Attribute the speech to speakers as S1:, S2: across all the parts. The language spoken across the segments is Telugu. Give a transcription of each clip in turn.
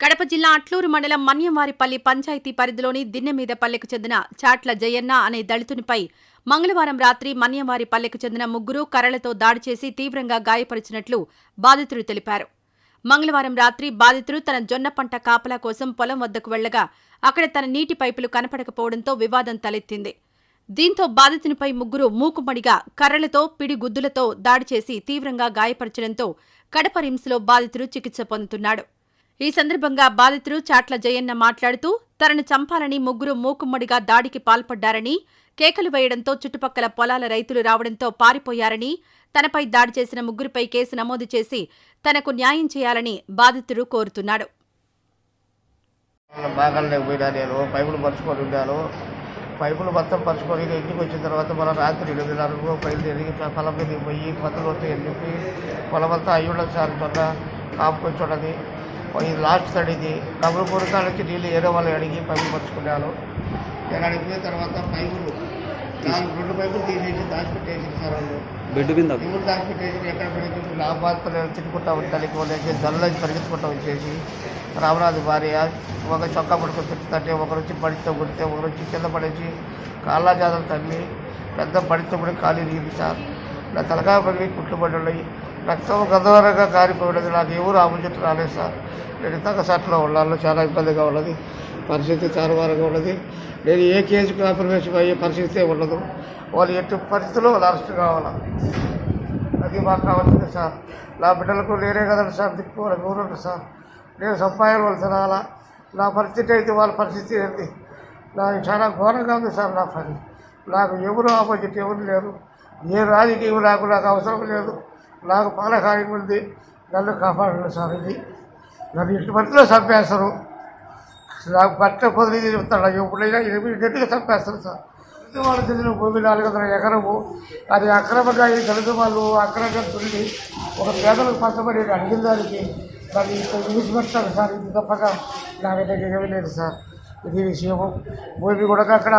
S1: కడప జిల్లా అట్లూరు మండలం మన్యంవారిపల్లి పంచాయతీ పరిధిలోని దిన్నెమీదపల్లెకు చెందిన చాట్ల జయన్న అనే దళితునిపై మంగళవారం రాత్రి మన్యంవారిపల్లెకు చెందిన ముగ్గురు కర్రలతో దాడి చేసి తీవ్రంగా గాయపరిచినట్లు బాధితుడు తెలిపారు. మంగళవారం రాత్రి బాధితుడు తన జొన్న పంట కాపలా కోసం పొలం వద్దకు వెళ్లగా అక్కడ తన నీటి పైపులు కనపడకపోవడంతో వివాదం తలెత్తింది. దీంతో బాధితునిపై ముగ్గురు మూకుమ్మడిగా కర్రలతో పిడి గుద్దులతో దాడి చేసి తీవ్రంగా గాయపరచడంతో కడప రిమ్స్లో బాధితుడు చికిత్స పొందుతున్నాడు. ఈ సందర్భంగా బాధితుడు చాట్ల జయన్న మాట్లాడుతూ తనను చంపాలని ముగ్గురు మూకుమ్మడిగా దాడికి పాల్పడ్డారని, కేకలు వేయడంతో చుట్టుపక్కల పొలాల రైతులు రావడంతో పారిపోయారని, తనపై దాడి చేసిన ముగ్గురిపై కేసు నమోదు చేసి తనకు న్యాయం చేయాలని బాధితుడు కోరుతున్నాడు.
S2: పైపులు మొత్తం పరుచుకొని ఇంటికి వచ్చిన తర్వాత మన రాత్రి 8:30 బయలుదేరి పొలం మీదకి పోయి పత్తులు వస్తాయి అని చెప్పి పొలం అంతా అయ్యుండదు సార్ తొండ కాపుకొచ్చి ఉన్నది. ఇది లాస్ట్ తడిది కబురు పూరకాల నుంచి నీళ్ళు ఏదో వాళ్ళు అడిగి పైపులు పరుచుకున్నాను. నేను అడిగిన తర్వాత పైపులు 2 పైపులు తీసేసి దాచిపెట్టేసి సార్ వాళ్ళు ఇప్పుడు దాచిపెట్టేసి ఎక్కడ పెరిగి నా బాధలు తిట్టుకుంటా ఉంటానికి వాళ్ళకి జల్లని పరిగెత్తుకుంటా వచ్చేసి రామరాజు భార్య ఒక చొక్కా పడుకొని తిట్టుతుంటే ఒకరు వచ్చి పడితో కొడితే ఒకరు వచ్చి కింద పడేసి కాళ్ళ జాతలు తల్లి పెద్ద పడితో కూడా ఖాళీ నీళ్ళు సార్. నా తలకాయ పగిలి కుట్లు పడి రక్తం గంధవరంగా కారిపోయినది. నాకు ఎవరు ఆపోజిట్ రాలేదు సార్. నేను ఇంతగా సట్లో ఉన్నాను. చాలా ఇబ్బందిగా ఉన్నది, పరిస్థితి చారువారంగా ఉన్నది. నేను ఏ కేసు కాంప్రమైజ్ అయ్యే పరిస్థితి ఉండదు. వాళ్ళు ఎట్టి పరిస్థితుల్లో వాళ్ళు అరెస్ట్ కావాలా, అది మాకు కావాల్సింది సార్. నా బిడ్డలకు నేనే కదండి సార్ దిక్కు, వాళ్ళకి ఊరుంటు సార్. నేను సంపాదన వాళ్ళు తినాలా, నా పరిస్థితి అయితే వాళ్ళ పరిస్థితి ఏంటి. నాకు చాలా ఘోరంగా ఉంది సార్ నా పని. నాకు ఎవరు ఆపోజిట్ ఎవరు లేరు, ఏ రాజకీయం నాకు అవసరం లేదు. నాకు పాలకార్యం ఉంది, నన్ను కాపాడండి సార్. ఇది నన్ను ఇంటి మధ్యలో చంపేస్తారు. నాకు పట్ట పొదిలి చెప్తాడు ఎప్పుడైనా గట్టిగా చంపేస్తారు సార్. వాళ్ళు చెందిన భూమి 400 ఎకరము, అది అక్రమంగా ఈ దళిత వాళ్ళు అక్రమంగా తుల్లి ఒక పేదలకు పంచబడి అడిగిన దానికి దాన్ని విడిచిపెట్టాలి సార్. ఇది తప్పక నా దగ్గర ఏమీ లేదు సార్. ఇది విషయము. భూమి కూడా అక్కడ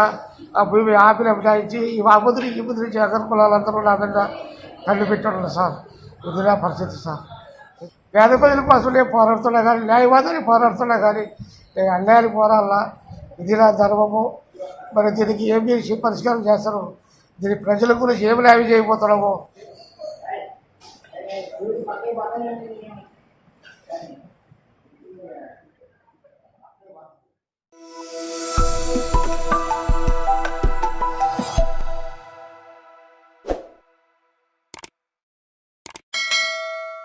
S2: ఆ భూమి ఆపిన బుజాయించి ఈ అబుద్ధిని ఈ బుద్ధిని అగ్ర కులాలందరూ నా మీద కళ్ళు పెట్టాడు సార్. ఇది నా పరిస్థితి సార్. పేద ప్రజల కోసం నేను పోరాడుతున్నా కానీ, న్యాయవాదాన్ని పోరాడుతున్నా కానీ నేను అన్యాయానికి పోరాడాలా. ఇది నా ధర్మము. మరి దీనికి ఏం చేసి పరిష్కారం చేస్తారు, దీని ప్రజల గురించి ఏమి న్యాయం చేయబోతున్నామో.